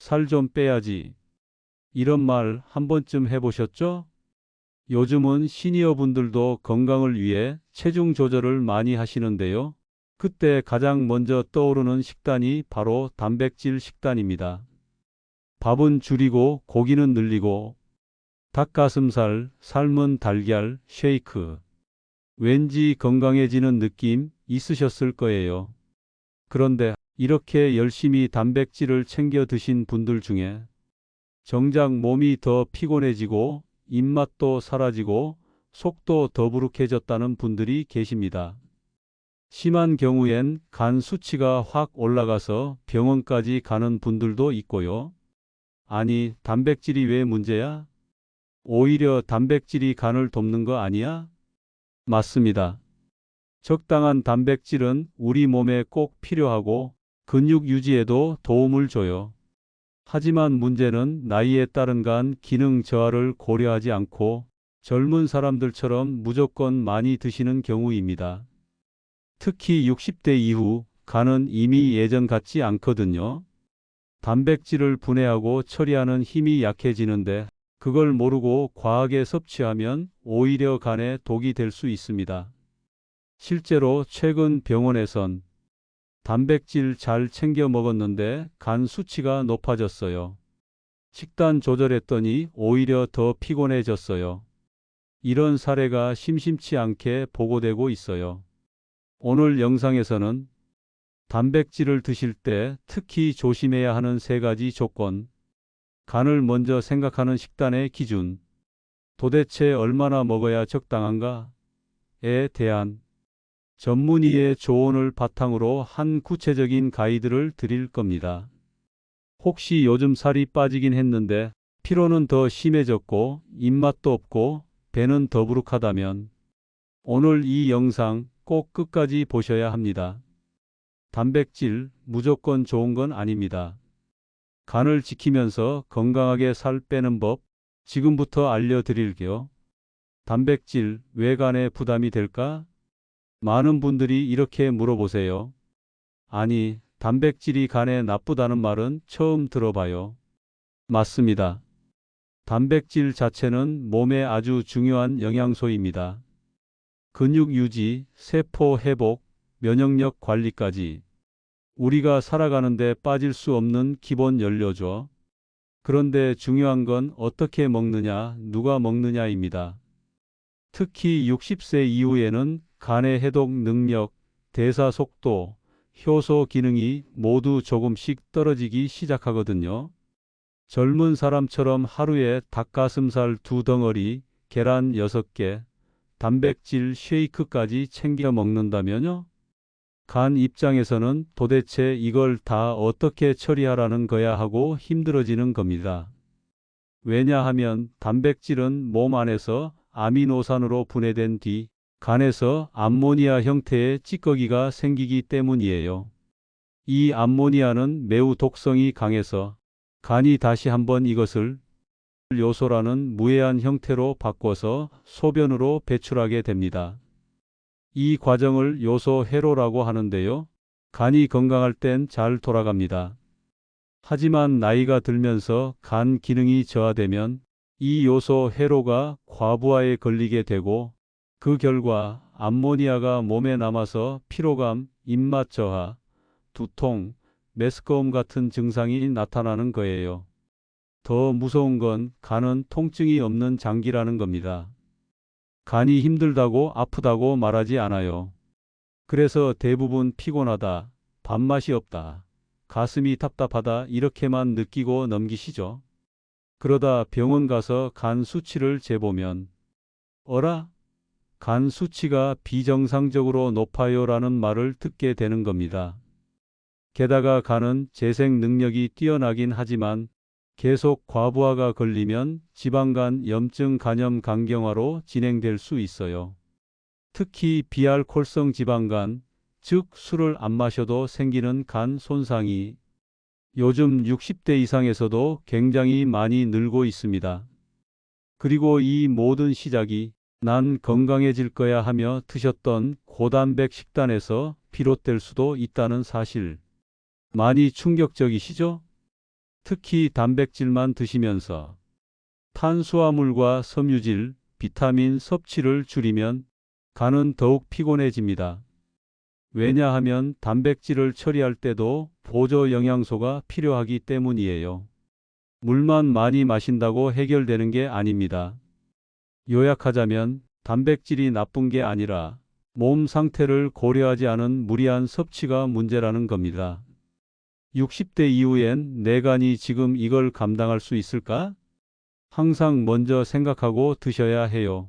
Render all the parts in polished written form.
살 좀 빼야지. 이런 말 한 번쯤 해보셨죠? 요즘은 시니어 분들도 건강을 위해 체중 조절을 많이 하시는데요. 그때 가장 먼저 떠오르는 식단이 바로 단백질 식단입니다. 밥은 줄이고 고기는 늘리고 닭가슴살, 삶은 달걀, 쉐이크. 왠지 건강해지는 느낌 있으셨을 거예요. 그런데 이렇게 열심히 단백질을 챙겨 드신 분들 중에 정작 몸이 더 피곤해지고 입맛도 사라지고 속도 더부룩해졌다는 분들이 계십니다. 심한 경우엔 간 수치가 확 올라가서 병원까지 가는 분들도 있고요. 아니, 단백질이 왜 문제야? 오히려 단백질이 간을 돕는 거 아니야? 맞습니다. 적당한 단백질은 우리 몸에 꼭 필요하고 근육 유지에도 도움을 줘요. 하지만 문제는 나이에 따른 간 기능 저하를 고려하지 않고 젊은 사람들처럼 무조건 많이 드시는 경우입니다. 특히 60대 이후 간은 이미 예전 같지 않거든요. 단백질을 분해하고 처리하는 힘이 약해지는데 그걸 모르고 과하게 섭취하면 오히려 간에 독이 될 수 있습니다. 실제로 최근 병원에선 단백질 잘 챙겨 먹었는데 간 수치가 높아졌어요. 식단 조절했더니 오히려 더 피곤해졌어요. 이런 사례가 심심치 않게 보고되고 있어요. 오늘 영상에서는 단백질을 드실 때 특히 조심해야 하는 3가지 조건, 간을 먼저 생각하는 식단의 기준, 도대체 얼마나 먹어야 적당한가에 대한 전문의의 조언을 바탕으로 한 구체적인 가이드를 드릴 겁니다. 혹시 요즘 살이 빠지긴 했는데 피로는 더 심해졌고 입맛도 없고 배는 더부룩하다면 오늘 이 영상 꼭 끝까지 보셔야 합니다. 단백질 무조건 좋은 건 아닙니다. 간을 지키면서 건강하게 살 빼는 법 지금부터 알려드릴게요. 단백질 왜 간에 부담이 될까? 많은 분들이 이렇게 물어보세요. 아니, 단백질이 간에 나쁘다는 말은 처음 들어봐요. 맞습니다. 단백질 자체는 몸에 아주 중요한 영양소입니다. 근육 유지, 세포 회복, 면역력 관리까지 우리가 살아가는데 빠질 수 없는 기본 연료죠. 그런데 중요한 건 어떻게 먹느냐, 누가 먹느냐입니다. 특히 60세 이후에는 간의 해독 능력, 대사 속도, 효소 기능이 모두 조금씩 떨어지기 시작하거든요. 젊은 사람처럼 하루에 닭가슴살 2덩어리, 계란 6개, 단백질 쉐이크까지 챙겨 먹는다면요? 간 입장에서는 도대체 이걸 다 어떻게 처리하라는 거야 하고 힘들어지는 겁니다. 왜냐하면 단백질은 몸 안에서 아미노산으로 분해된 뒤 간에서 암모니아 형태의 찌꺼기가 생기기 때문이에요. 이 암모니아는 매우 독성이 강해서 간이 다시 한번 이것을 요소라는 무해한 형태로 바꿔서 소변으로 배출하게 됩니다. 이 과정을 요소 회로라고 하는데요. 간이 건강할 땐 잘 돌아갑니다. 하지만 나이가 들면서 간 기능이 저하되면 이 요소 회로가 과부하에 걸리게 되고 그 결과 암모니아가 몸에 남아서 피로감, 입맛 저하, 두통, 메스꺼움 같은 증상이 나타나는 거예요. 더 무서운 건 간은 통증이 없는 장기라는 겁니다. 간이 힘들다고 아프다고 말하지 않아요. 그래서 대부분 피곤하다, 밥맛이 없다, 가슴이 답답하다 이렇게만 느끼고 넘기시죠. 그러다 병원 가서 간 수치를 재보면 어라? 간 수치가 비정상적으로 높아요라는 말을 듣게 되는 겁니다. 게다가 간은 재생 능력이 뛰어나긴 하지만 계속 과부하가 걸리면 지방간 염증 간염 간경화로 진행될 수 있어요. 특히 비알코올성 지방간, 즉 술을 안 마셔도 생기는 간 손상이 요즘 60대 이상에서도 굉장히 많이 늘고 있습니다. 그리고 이 모든 시작이 난 건강해질 거야 하며 드셨던 고단백 식단에서 비롯될 수도 있다는 사실. 많이 충격적이시죠? 특히 단백질만 드시면서 탄수화물과 섬유질, 비타민 섭취를 줄이면 간은 더욱 피곤해집니다. 왜냐하면 단백질을 처리할 때도 보조 영양소가 필요하기 때문이에요. 물만 많이 마신다고 해결되는 게 아닙니다. 요약하자면 단백질이 나쁜 게 아니라 몸 상태를 고려하지 않은 무리한 섭취가 문제라는 겁니다. 60대 이후엔 내 간이 지금 이걸 감당할 수 있을까? 항상 먼저 생각하고 드셔야 해요.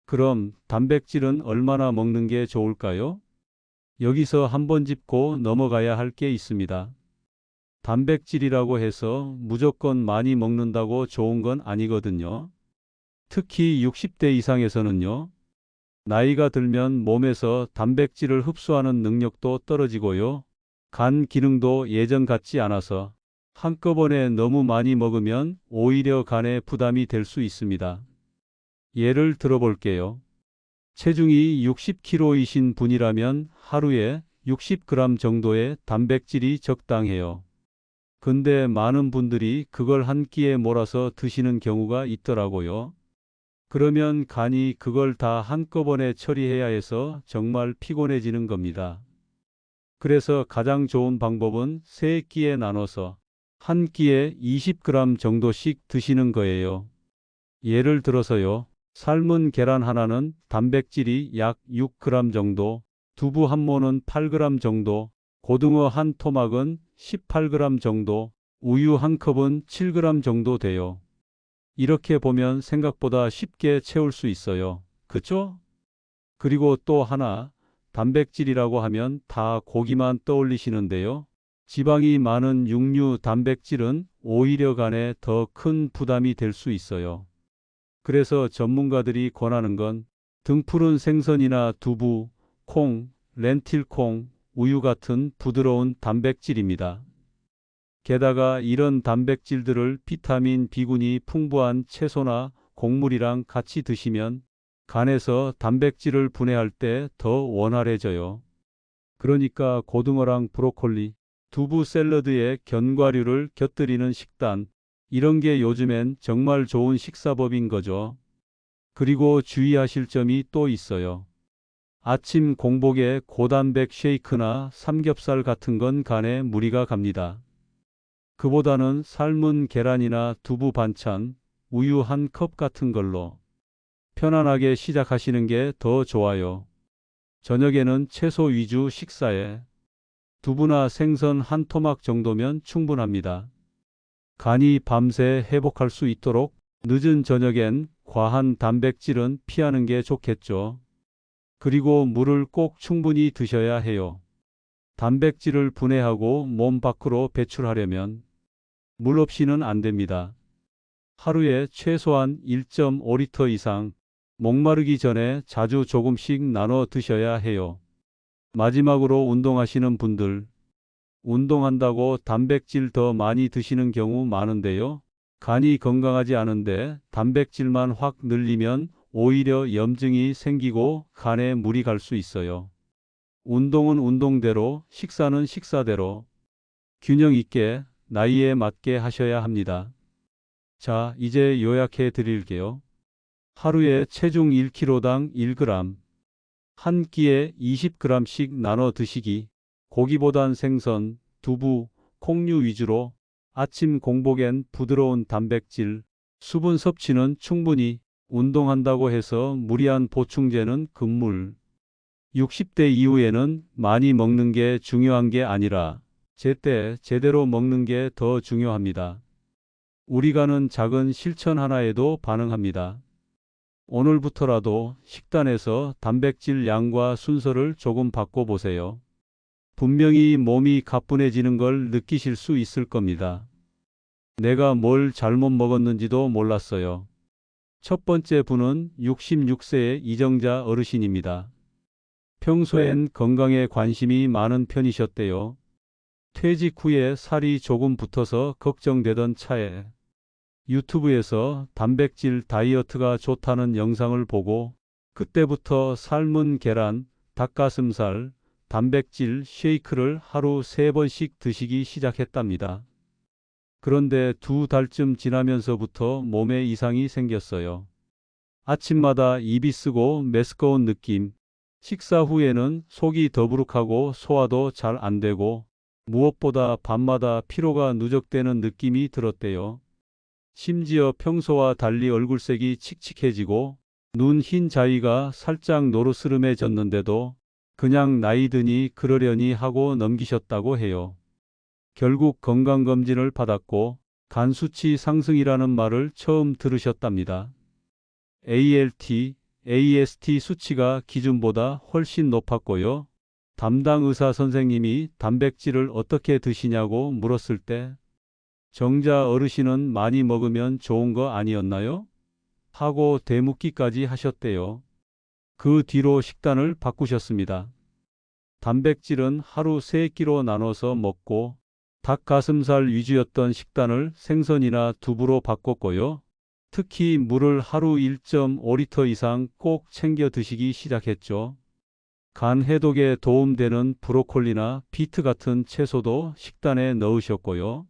그럼 단백질은 얼마나 먹는 게 좋을까요? 여기서 한번 짚고 넘어가야 할 게 있습니다. 단백질이라고 해서 무조건 많이 먹는다고 좋은 건 아니거든요. 특히 60대 이상에서는요. 나이가 들면 몸에서 단백질을 흡수하는 능력도 떨어지고요. 간 기능도 예전 같지 않아서 한꺼번에 너무 많이 먹으면 오히려 간에 부담이 될 수 있습니다. 예를 들어볼게요. 체중이 60kg이신 분이라면 하루에 60g 정도의 단백질이 적당해요. 근데 많은 분들이 그걸 한 끼에 몰아서 드시는 경우가 있더라고요. 그러면 간이 그걸 다 한꺼번에 처리해야 해서 정말 피곤해지는 겁니다. 그래서 가장 좋은 방법은 세 끼에 나눠서 한 끼에 20g 정도씩 드시는 거예요. 예를 들어서요. 삶은 계란 하나는 단백질이 약 6g 정도, 두부 한 모는 8g 정도, 고등어 한 토막은 18g 정도, 우유 한 컵은 7g 정도 돼요. 이렇게 보면 생각보다 쉽게 채울 수 있어요. 그쵸? 그리고 또 하나, 단백질이라고 하면 다 고기만 떠올리시는데요. 지방이 많은 육류 단백질은 오히려 간에 더 큰 부담이 될 수 있어요. 그래서 전문가들이 권하는 건 등푸른 생선이나 두부, 콩, 렌틸콩, 우유 같은 부드러운 단백질입니다. 게다가 이런 단백질들을 비타민 B군이 풍부한 채소나 곡물이랑 같이 드시면 간에서 단백질을 분해할 때 더 원활해져요. 그러니까 고등어랑 브로콜리, 두부 샐러드에 견과류를 곁들이는 식단, 이런 게 요즘엔 정말 좋은 식사법인 거죠. 그리고 주의하실 점이 또 있어요. 아침 공복에 고단백 쉐이크나 삼겹살 같은 건 간에 무리가 갑니다. 그보다는 삶은 계란이나 두부 반찬, 우유 한 컵 같은 걸로 편안하게 시작하시는 게 더 좋아요. 저녁에는 채소 위주 식사에 두부나 생선 한 토막 정도면 충분합니다. 간이 밤새 회복할 수 있도록 늦은 저녁엔 과한 단백질은 피하는 게 좋겠죠. 그리고 물을 꼭 충분히 드셔야 해요. 단백질을 분해하고 몸 밖으로 배출하려면 물 없이는 안 됩니다. 하루에 최소한 1.5리터 이상 목마르기 전에 자주 조금씩 나눠 드셔야 해요. 마지막으로 운동하시는 분들, 운동한다고 단백질 더 많이 드시는 경우 많은데요. 간이 건강하지 않은데 단백질만 확 늘리면 오히려 염증이 생기고 간에 물이 갈 수 있어요. 운동은 운동대로, 식사는 식사대로 균형 있게 나이에 맞게 하셔야 합니다. 자, 이제 요약해 드릴게요. 하루에 체중 1kg당 1g, 한 끼에 20g씩 나눠 드시기, 고기보단 생선, 두부, 콩류 위주로, 아침 공복엔 부드러운 단백질, 수분 섭취는 충분히, 운동한다고 해서 무리한 보충제는 금물. 60대 이후에는 많이 먹는 게 중요한 게 아니라 제때 제대로 먹는 게 더 중요합니다. 우리 간은 작은 실천 하나에도 반응합니다. 오늘부터라도 식단에서 단백질 양과 순서를 조금 바꿔보세요. 분명히 몸이 가뿐해지는 걸 느끼실 수 있을 겁니다. 내가 뭘 잘못 먹었는지도 몰랐어요. 첫 번째 분은 66세의 이정자 어르신입니다. 평소엔 건강에 관심이 많은 편이셨대요. 퇴직 후에 살이 조금 붙어서 걱정되던 차에 유튜브에서 단백질 다이어트가 좋다는 영상을 보고 그때부터 삶은 계란, 닭가슴살, 단백질 쉐이크를 하루 3번씩 드시기 시작했답니다. 그런데 2달쯤 지나면서부터 몸에 이상이 생겼어요. 아침마다 입이 쓰고 메스꺼운 느낌, 식사 후에는 속이 더부룩하고 소화도 잘 안 되고 무엇보다 밤마다 피로가 누적되는 느낌이 들었대요. 심지어 평소와 달리 얼굴색이 칙칙해지고 눈 흰 자위가 살짝 노르스름해졌는데도 그냥 나이 드니 그러려니 하고 넘기셨다고 해요. 결국 건강검진을 받았고 간 수치 상승이라는 말을 처음 들으셨답니다. ALT, AST 수치가 기준보다 훨씬 높았고요. 담당 의사 선생님이 단백질을 어떻게 드시냐고 물었을 때 정자 어르신은 많이 먹으면 좋은 거 아니었나요? 하고 되묻기까지 하셨대요. 그 뒤로 식단을 바꾸셨습니다. 단백질은 하루 3끼로 나눠서 먹고 닭 가슴살 위주였던 식단을 생선이나 두부로 바꿨고요. 특히 물을 하루 1.5리터 이상 꼭 챙겨 드시기 시작했죠. 간 해독에 도움되는 브로콜리나 비트 같은 채소도 식단에 넣으셨고요.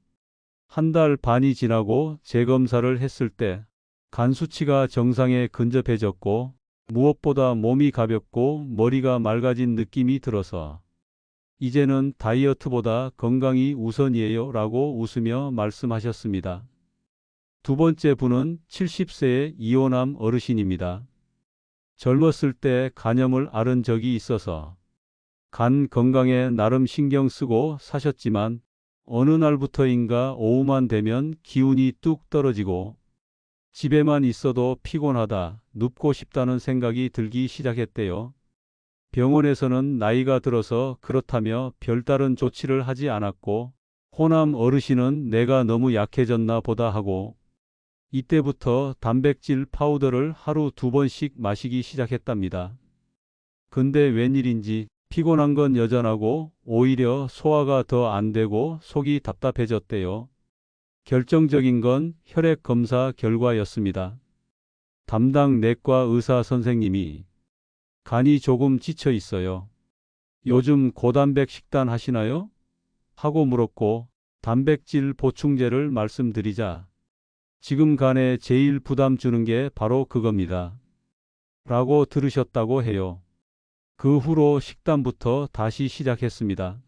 한 달 반이 지나고 재검사를 했을 때 간 수치가 정상에 근접해졌고 무엇보다 몸이 가볍고 머리가 맑아진 느낌이 들어서 이제는 다이어트보다 건강이 우선이에요 라고 웃으며 말씀하셨습니다. 두 번째 분은 70세의 이호남 어르신입니다. 젊었을 때 간염을 앓은 적이 있어서 간 건강에 나름 신경 쓰고 사셨지만 어느 날부터인가 오후만 되면 기운이 뚝 떨어지고 집에만 있어도 피곤하다, 눕고 싶다는 생각이 들기 시작했대요. 병원에서는 나이가 들어서 그렇다며 별다른 조치를 하지 않았고 호남 어르신은 내가 너무 약해졌나 보다 하고 이때부터 단백질 파우더를 하루 2번씩 마시기 시작했답니다. 근데 웬일인지 피곤한 건 여전하고 오히려 소화가 더 안 되고 속이 답답해졌대요. 결정적인 건 혈액 검사 결과였습니다. 담당 내과 의사 선생님이 간이 조금 지쳐 있어요. 요즘 고단백 식단 하시나요? 하고 물었고 단백질 보충제를 말씀드리자 지금 간에 제일 부담 주는 게 바로 그겁니다. 라고 들으셨다고 해요. 그 후로 식단부터 다시 시작했습니다.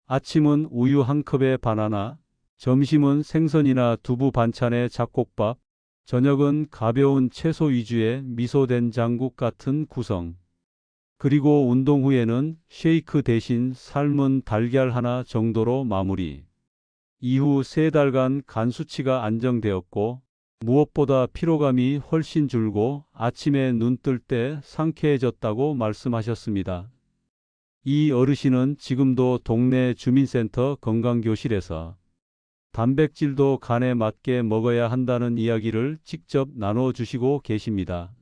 아침은 우유 한 컵에 바나나, 점심은 생선이나 두부 반찬에 잡곡밥, 저녁은 가벼운 채소 위주의 미소된장국 같은 구성. 그리고 운동 후에는 쉐이크 대신 삶은 달걀 하나 정도로 마무리. 이후 3달간 간 수치가 안정되었고 무엇보다 피로감이 훨씬 줄고 아침에 눈 뜰 때 상쾌해졌다고 말씀하셨습니다. 이 어르신은 지금도 동네 주민센터 건강교실에서 단백질도 간에 맞게 먹어야 한다는 이야기를 직접 나눠주시고 계십니다.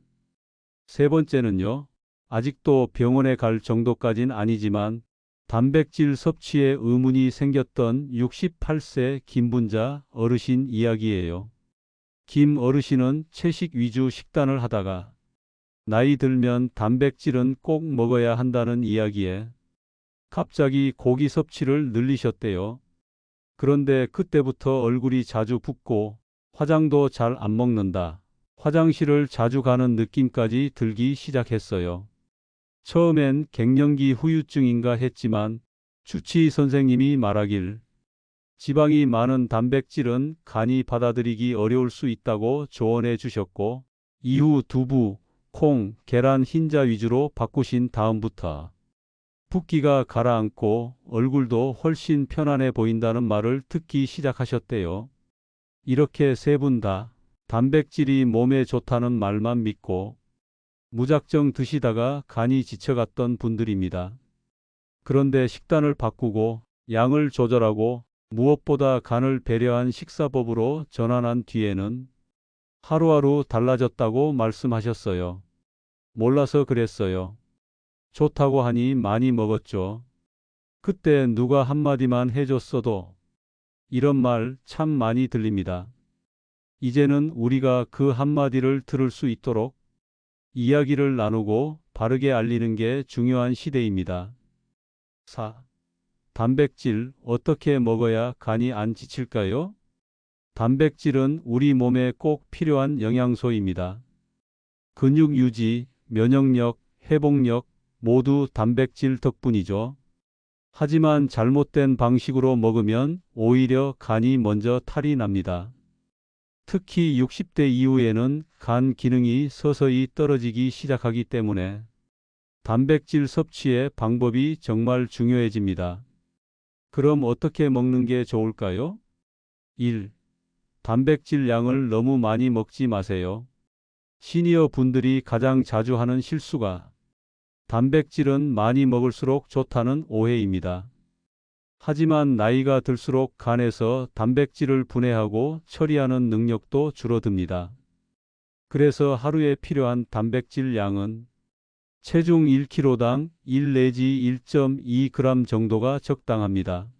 세 번째는요. 아직도 병원에 갈 정도까진 아니지만 단백질 섭취에 의문이 생겼던 68세 김분자 어르신 이야기예요. 김 어르신은 채식 위주 식단을 하다가 나이 들면 단백질은 꼭 먹어야 한다는 이야기에 갑자기 고기 섭취를 늘리셨대요. 그런데 그때부터 얼굴이 자주 붓고 화장도 잘 안 먹는다. 화장실을 자주 가는 느낌까지 들기 시작했어요. 처음엔 갱년기 후유증인가 했지만 주치의 선생님이 말하길 지방이 많은 단백질은 간이 받아들이기 어려울 수 있다고 조언해 주셨고 이후 두부, 콩, 계란 흰자 위주로 바꾸신 다음부터 붓기가 가라앉고 얼굴도 훨씬 편안해 보인다는 말을 듣기 시작하셨대요. 이렇게 세 분 다 단백질이 몸에 좋다는 말만 믿고 무작정 드시다가 간이 지쳐갔던 분들입니다. 그런데 식단을 바꾸고 양을 조절하고 무엇보다 간을 배려한 식사법으로 전환한 뒤에는 하루하루 달라졌다고 말씀하셨어요. 몰라서 그랬어요. 좋다고 하니 많이 먹었죠. 그때 누가 한마디만 해줬어도 이런 말 참 많이 들립니다. 이제는 우리가 그 한마디를 들을 수 있도록 이야기를 나누고 바르게 알리는 게 중요한 시대입니다. 4. 단백질 어떻게 먹어야 간이 안 지칠까요? 단백질은 우리 몸에 꼭 필요한 영양소입니다. 근육 유지, 면역력, 회복력 모두 단백질 덕분이죠. 하지만 잘못된 방식으로 먹으면 오히려 간이 먼저 탈이 납니다. 특히 60대 이후에는 간 기능이 서서히 떨어지기 시작하기 때문에 단백질 섭취의 방법이 정말 중요해집니다. 그럼 어떻게 먹는 게 좋을까요? 1. 단백질 양을 너무 많이 먹지 마세요. 시니어 분들이 가장 자주 하는 실수가 단백질은 많이 먹을수록 좋다는 오해입니다. 하지만 나이가 들수록 간에서 단백질을 분해하고 처리하는 능력도 줄어듭니다. 그래서 하루에 필요한 단백질 양은 체중 1kg당 1 내지 1.2g 정도가 적당합니다.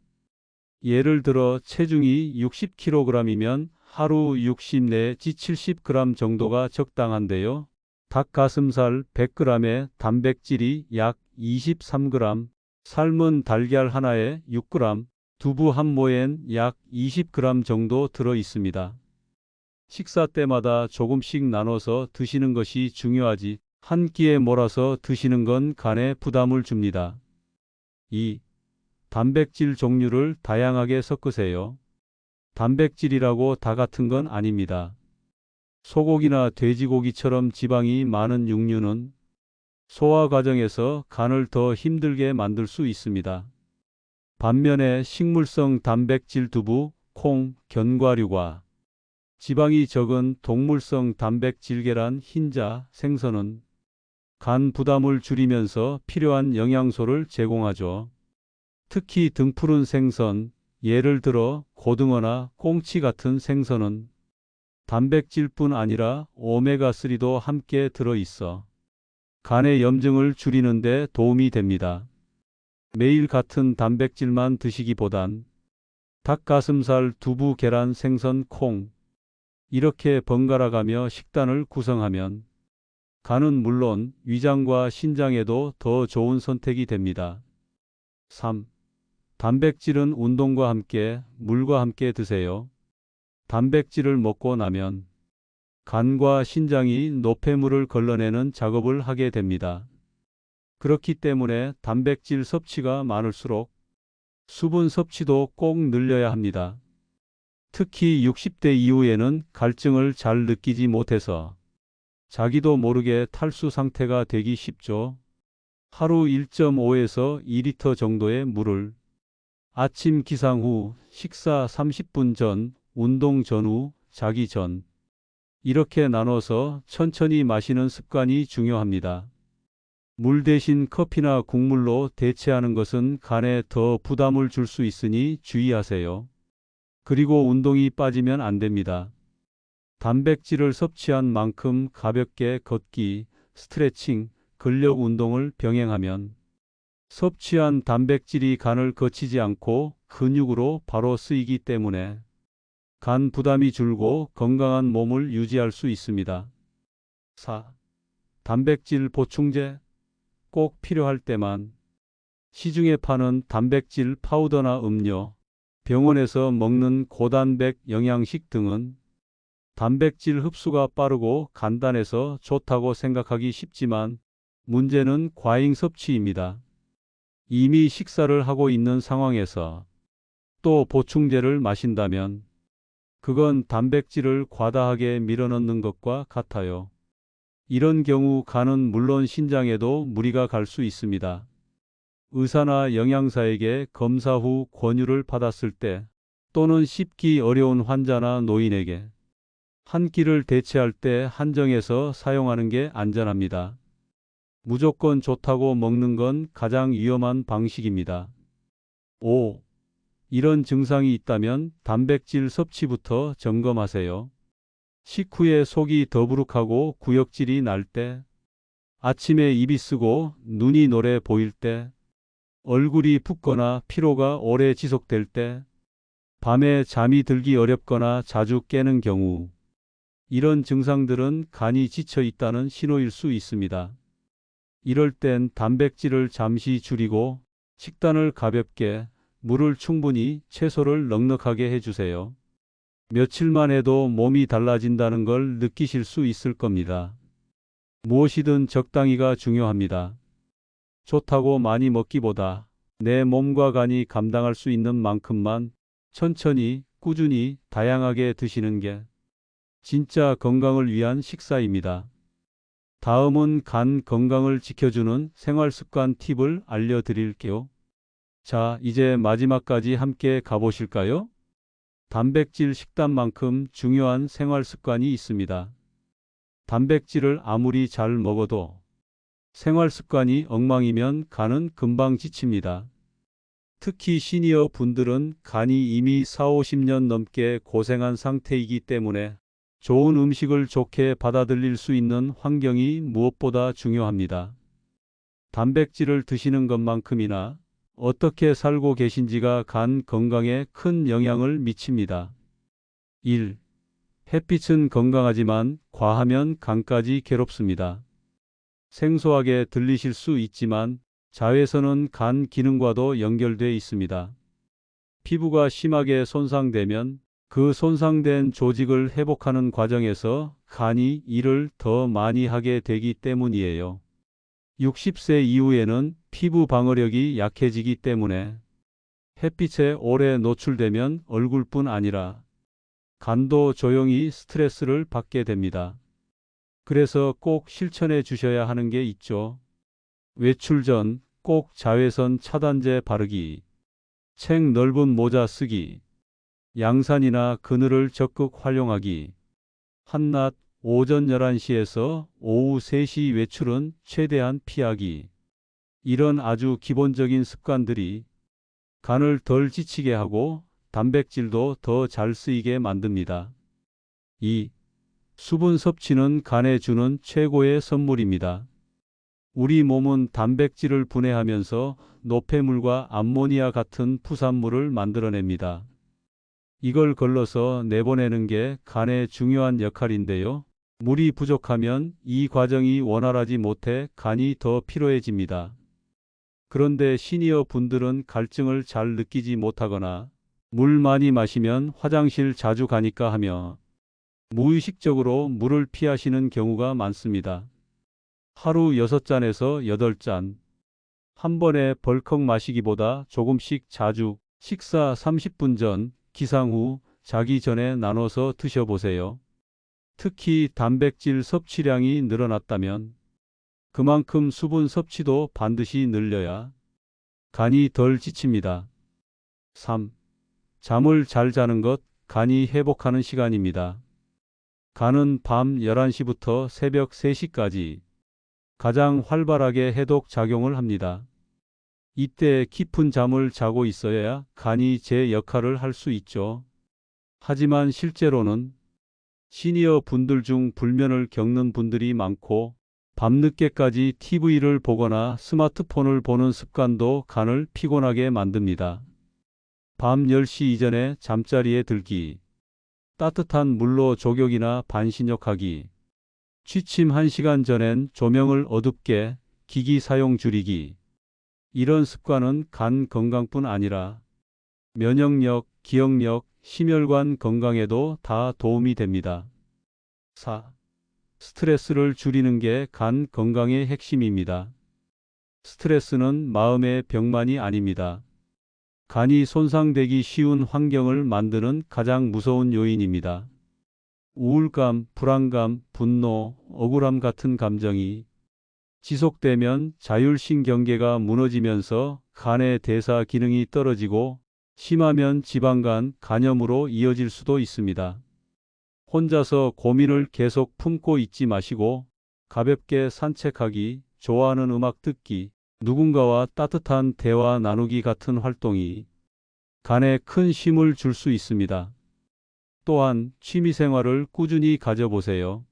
예를 들어 체중이 60kg이면 하루 60 내지 70g 정도가 적당한데요. 닭가슴살 100g에 단백질이 약 23g, 삶은 달걀 하나에 6g, 두부 한 모엔 약 20g 정도 들어 있습니다. 식사 때마다 조금씩 나눠서 드시는 것이 중요하지 한 끼에 몰아서 드시는 건 간에 부담을 줍니다. 2. 단백질 종류를 다양하게 섞으세요. 단백질이라고 다 같은 건 아닙니다. 소고기나 돼지고기처럼 지방이 많은 육류는 소화 과정에서 간을 더 힘들게 만들 수 있습니다. 반면에 식물성 단백질 두부, 콩, 견과류와 지방이 적은 동물성 단백질 계란, 흰자, 생선은 간 부담을 줄이면서 필요한 영양소를 제공하죠. 특히 등푸른 생선, 예를 들어 고등어나 꽁치 같은 생선은 단백질뿐 아니라 오메가3도 함께 들어있어 간의 염증을 줄이는 데 도움이 됩니다. 매일 같은 단백질만 드시기보단 닭가슴살, 두부, 계란, 생선, 콩 이렇게 번갈아가며 식단을 구성하면 간은 물론 위장과 신장에도 더 좋은 선택이 됩니다. 3. 단백질은 운동과 함께 물과 함께 드세요. 단백질을 먹고 나면 간과 신장이 노폐물을 걸러내는 작업을 하게 됩니다. 그렇기 때문에 단백질 섭취가 많을수록 수분 섭취도 꼭 늘려야 합니다. 특히 60대 이후에는 갈증을 잘 느끼지 못해서 자기도 모르게 탈수 상태가 되기 쉽죠. 하루 1.5에서 2리터 정도의 물을 아침 기상 후, 식사 30분 전, 운동 전후, 자기 전 이렇게 나눠서 천천히 마시는 습관이 중요합니다. 물 대신 커피나 국물로 대체하는 것은 간에 더 부담을 줄 수 있으니 주의하세요. 그리고 운동이 빠지면 안 됩니다. 단백질을 섭취한 만큼 가볍게 걷기, 스트레칭, 근력 운동을 병행하면 섭취한 단백질이 간을 거치지 않고 근육으로 바로 쓰이기 때문에 간 부담이 줄고 건강한 몸을 유지할 수 있습니다. 4. 단백질 보충제 꼭 필요할 때만 시중에 파는 단백질 파우더나 음료, 병원에서 먹는 고단백 영양식 등은 단백질 흡수가 빠르고 간단해서 좋다고 생각하기 쉽지만 문제는 과잉 섭취입니다. 이미 식사를 하고 있는 상황에서 또 보충제를 마신다면 그건 단백질을 과다하게 밀어넣는 것과 같아요. 이런 경우 간은 물론 신장에도 무리가 갈 수 있습니다. 의사나 영양사에게 검사 후 권유를 받았을 때 또는 씹기 어려운 환자나 노인에게 한 끼를 대체할 때 한정해서 사용하는 게 안전합니다. 무조건 좋다고 먹는 건 가장 위험한 방식입니다. 5. 이런 증상이 있다면 단백질 섭취부터 점검하세요. 식후에 속이 더부룩하고 구역질이 날 때, 아침에 입이 쓰고 눈이 노래 보일 때, 얼굴이 붓거나 피로가 오래 지속될 때, 밤에 잠이 들기 어렵거나 자주 깨는 경우, 이런 증상들은 간이 지쳐 있다는 신호일 수 있습니다. 이럴 땐 단백질을 잠시 줄이고 식단을 가볍게, 물을 충분히, 채소를 넉넉하게 해주세요. 며칠만 해도 몸이 달라진다는 걸 느끼실 수 있을 겁니다. 무엇이든 적당히가 중요합니다. 좋다고 많이 먹기보다 내 몸과 간이 감당할 수 있는 만큼만 천천히, 꾸준히, 다양하게 드시는 게 진짜 건강을 위한 식사입니다. 다음은 간 건강을 지켜주는 생활습관 팁을 알려드릴게요. 자, 이제 마지막까지 함께 가보실까요? 단백질 식단만큼 중요한 생활습관이 있습니다. 단백질을 아무리 잘 먹어도 생활습관이 엉망이면 간은 금방 지칩니다. 특히 시니어 분들은 간이 이미 4, 50년 넘게 고생한 상태이기 때문에 좋은 음식을 좋게 받아들일 수 있는 환경이 무엇보다 중요합니다. 단백질을 드시는 것만큼이나 어떻게 살고 계신지가 간 건강에 큰 영향을 미칩니다. 1. 햇빛은 건강하지만 과하면 간까지 괴롭습니다. 생소하게 들리실 수 있지만 자외선은 간 기능과도 연결돼 있습니다. 피부가 심하게 손상되면 그 손상된 조직을 회복하는 과정에서 간이 일을 더 많이 하게 되기 때문이에요. 60세 이후에는 피부 방어력이 약해지기 때문에 햇빛에 오래 노출되면 얼굴뿐 아니라 간도 조용히 스트레스를 받게 됩니다. 그래서 꼭 실천해 주셔야 하는 게 있죠. 외출 전 꼭 자외선 차단제 바르기, 책 넓은 모자 쓰기, 양산이나 그늘을 적극 활용하기, 한낮 오전 11시에서 오후 3시 외출은 최대한 피하기. 이런 아주 기본적인 습관들이 간을 덜 지치게 하고 단백질도 더 잘 쓰이게 만듭니다. 2. 수분 섭취는 간에 주는 최고의 선물입니다. 우리 몸은 단백질을 분해하면서 노폐물과 암모니아 같은 부산물을 만들어냅니다. 이걸 걸러서 내보내는 게 간의 중요한 역할인데요. 물이 부족하면 이 과정이 원활하지 못해 간이 더 피로해집니다. 그런데 시니어 분들은 갈증을 잘 느끼지 못하거나 물 많이 마시면 화장실 자주 가니까 하며 무의식적으로 물을 피하시는 경우가 많습니다. 하루 6잔에서 8잔. 한 번에 벌컥 마시기보다 조금씩 자주 식사 30분 전, 기상 후, 자기 전에 나눠서 드셔보세요. 특히 단백질 섭취량이 늘어났다면 그만큼 수분 섭취도 반드시 늘려야 간이 덜 지칩니다. 3. 잠을 잘 자는 것, 간이 회복하는 시간입니다. 간은 밤 11시부터 새벽 3시까지 가장 활발하게 해독 작용을 합니다. 이때 깊은 잠을 자고 있어야 간이 제 역할을 할 수 있죠. 하지만 실제로는 시니어 분들 중 불면을 겪는 분들이 많고 밤늦게까지 TV를 보거나 스마트폰을 보는 습관도 간을 피곤하게 만듭니다. 밤 10시 이전에 잠자리에 들기, 따뜻한 물로 족욕이나 반신욕하기, 취침 1시간 전엔 조명을 어둡게, 기기 사용 줄이기. 이런 습관은 간 건강뿐 아니라 면역력, 기억력, 심혈관 건강에도 다 도움이 됩니다. 4. 스트레스를 줄이는 게 간 건강의 핵심입니다. 스트레스는 마음의 병만이 아닙니다. 간이 손상되기 쉬운 환경을 만드는 가장 무서운 요인입니다. 우울감, 불안감, 분노, 억울함 같은 감정이 지속되면 자율신경계가 무너지면서 간의 대사 기능이 떨어지고 심하면 지방간 간염으로 이어질 수도 있습니다. 혼자서 고민을 계속 품고 있지 마시고 가볍게 산책하기, 좋아하는 음악 듣기, 누군가와 따뜻한 대화 나누기 같은 활동이 간에 큰 힘을 줄 수 있습니다. 또한 취미생활을 꾸준히 가져보세요.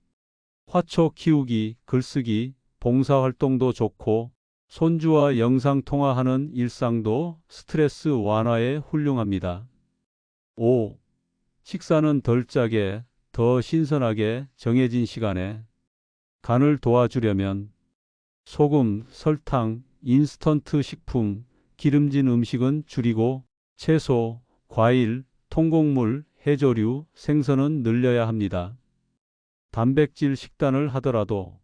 화초 키우기, 글쓰기, 봉사활동도 좋고 손주와 영상통화하는 일상도 스트레스 완화에 훌륭합니다. 5. 식사는 덜 짜게, 더 신선하게 정해진 시간에 간을 도와주려면 소금, 설탕, 인스턴트 식품, 기름진 음식은 줄이고 채소, 과일, 통곡물, 해조류, 생선은 늘려야 합니다. 단백질 식단을 하더라도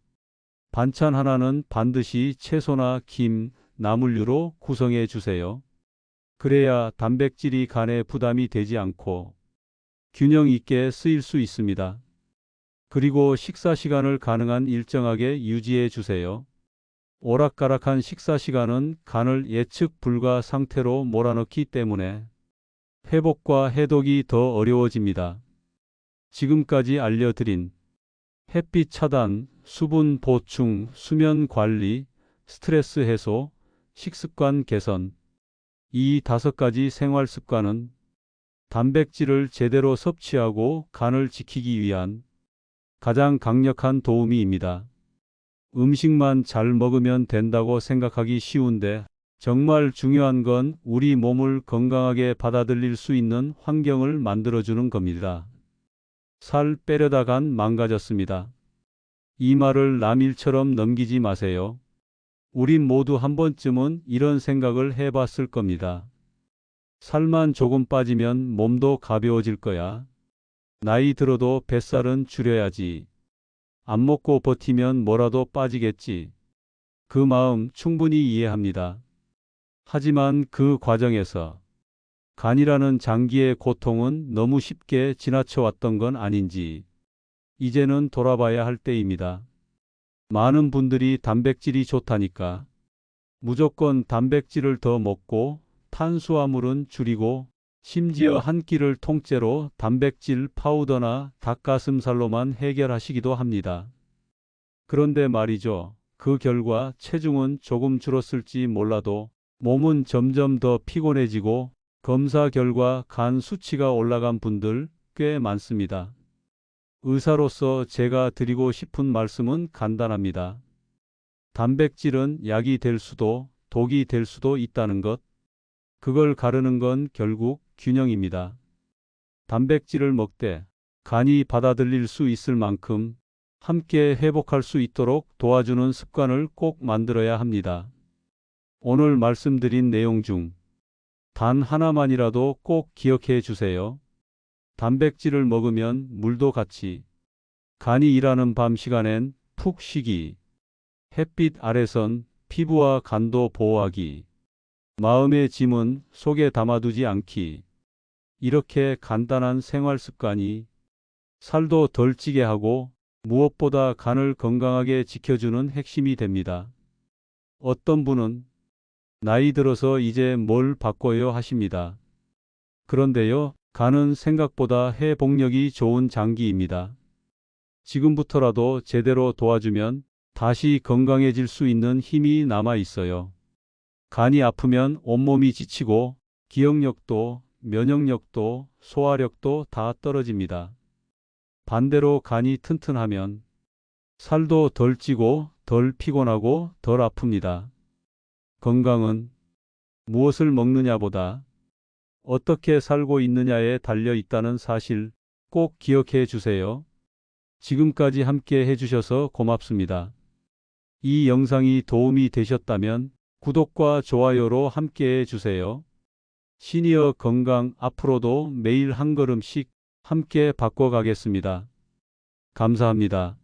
반찬 하나는 반드시 채소나 김, 나물류로 구성해 주세요. 그래야 단백질이 간에 부담이 되지 않고 균형 있게 쓰일 수 있습니다. 그리고 식사 시간을 가능한 일정하게 유지해 주세요. 오락가락한 식사 시간은 간을 예측 불가 상태로 몰아넣기 때문에 회복과 해독이 더 어려워집니다. 지금까지 알려드린 햇빛 차단, 수분 보충, 수면 관리, 스트레스 해소, 식습관 개선, 이 5가지 생활 습관은 단백질을 제대로 섭취하고 간을 지키기 위한 가장 강력한 도우미입니다. 음식만 잘 먹으면 된다고 생각하기 쉬운데 정말 중요한 건 우리 몸을 건강하게 받아들일 수 있는 환경을 만들어주는 겁니다. 살 빼려다 간 망가졌습니다. 이 말을 남일처럼 넘기지 마세요. 우린 모두 한 번쯤은 이런 생각을 해봤을 겁니다. 살만 조금 빠지면 몸도 가벼워질 거야. 나이 들어도 뱃살은 줄여야지. 안 먹고 버티면 뭐라도 빠지겠지. 그 마음 충분히 이해합니다. 하지만 그 과정에서 간이라는 장기의 고통은 너무 쉽게 지나쳐왔던 건 아닌지 이제는 돌아봐야 할 때입니다. 많은 분들이 단백질이 좋다니까 무조건 단백질을 더 먹고 탄수화물은 줄이고 심지어 한 끼를 통째로 단백질 파우더나 닭가슴살로만 해결하시기도 합니다. 그런데 말이죠. 그 결과 체중은 조금 줄었을지 몰라도 몸은 점점 더 피곤해지고 검사 결과 간 수치가 올라간 분들 꽤 많습니다. 의사로서 제가 드리고 싶은 말씀은 간단합니다. 단백질은 약이 될 수도 독이 될 수도 있다는 것. 그걸 가르는 건 결국 균형입니다. 단백질을 먹되 간이 받아들일 수 있을 만큼 함께 회복할 수 있도록 도와주는 습관을 꼭 만들어야 합니다. 오늘 말씀드린 내용 중 단 하나만이라도 꼭 기억해 주세요. 단백질을 먹으면 물도 같이 간이 일하는 밤 시간엔 푹 쉬기, 햇빛 아래선 피부와 간도 보호하기, 마음의 짐은 속에 담아두지 않기. 이렇게 간단한 생활 습관이 살도 덜 찌게 하고 무엇보다 간을 건강하게 지켜주는 핵심이 됩니다. 어떤 분은 나이 들어서 이제 뭘 바꿔요 하십니다. 그런데요, 간은 생각보다 회복력이 좋은 장기입니다. 지금부터라도 제대로 도와주면 다시 건강해질 수 있는 힘이 남아 있어요. 간이 아프면 온몸이 지치고 기억력도, 면역력도, 소화력도 다 떨어집니다. 반대로 간이 튼튼하면 살도 덜 찌고 덜 피곤하고 덜 아픕니다. 건강은 무엇을 먹느냐보다 어떻게 살고 있느냐에 달려 있다는 사실 꼭 기억해 주세요. 지금까지 함께 해주셔서 고맙습니다. 이 영상이 도움이 되셨다면 구독과 좋아요로 함께 해주세요. 시니어 건강 앞으로도 매일 한 걸음씩 함께 바꿔가겠습니다. 감사합니다.